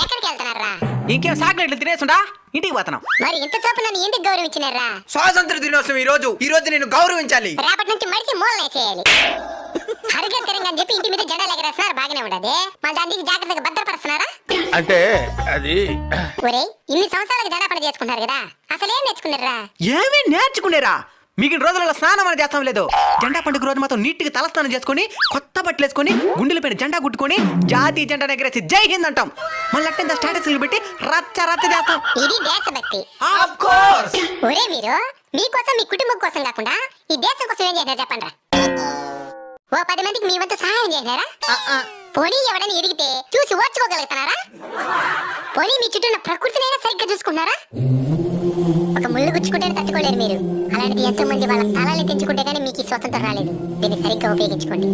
ఎక్కడికి వెళ్తున్నారా? ఇంకేం చాక్లెట్లు తినేసుండా ఇంటికి పోతున్నాం. మరి ఇంత చూపు నన్ను ఎందుకు గౌరవించినారా? స్వాతంత్ర దినోత్సవం ఈ రోజు నేను గౌరవించాలి. రేపటి నుంచి మడిచి మూలనే చేయాలి. హరిగంతరంగా అని చెప్పి ఇంటి మీద జెండాలు ఎగరేస్తున్నారు, బాగానే ఉండదు. మళ్ళీ దాన్ని తీసి జాగ్రత్తగా భద్రపరుస్తున్నారా? అంటే అది ఒరే, ఇన్ని సంవత్సరాలకు జెండా పండుగ చేసుకుంటారు కదా, అసలు ఏం నేర్చుకున్నారా? ఏమీ నేర్చుకునేరా? మిగిలిన రోజులలో స్నానం అని చేస్తాం లేదు. జెండా పండుగ రోజు మాత్రం నీట్గా తలస్నానం చేసుకుని కొత్త బట్టలు వేసుకొని గుండెలపైన జెండా గుట్టుకొని జాతీయ జెండా ఎగరేసి జై హింద్ అంటాం. మళ్ళీ అట్టంత స్టాటస్లు పెట్టి రచ్చ రచ్చ చేస్తాం. ఇది దేశభక్తి. Of course. ఒరే, మీరు మీకోసం మీ కుటుంబం కోసం కాకుండా ఈ దేశం కోసం ఏం చేశారు చెప్పండి. ఓ 10 మందికి మీ వంతు సహాయం చేశారా? పోనీ ఎవడని ఎదిగితే చూసి ఓర్చుకోగలుగుతున్నారా? పోనీ మీ చుట్టూ ఉన్న ప్రకృతినైనా సరిగ్గా చూసుకుంటున్నారా? ఒక ముళ్ళు గుచ్చుకుంటే తట్టుకోలేరు మీరు. అలాంటిది ఎంతో మంది వాళ్ళ తలాన్ని తెంచుకుంటే కానీ మీకు ఈ స్వతంత్రం రాలేదు. దీన్ని సరిగ్గా ఉపయోగించుకోండి.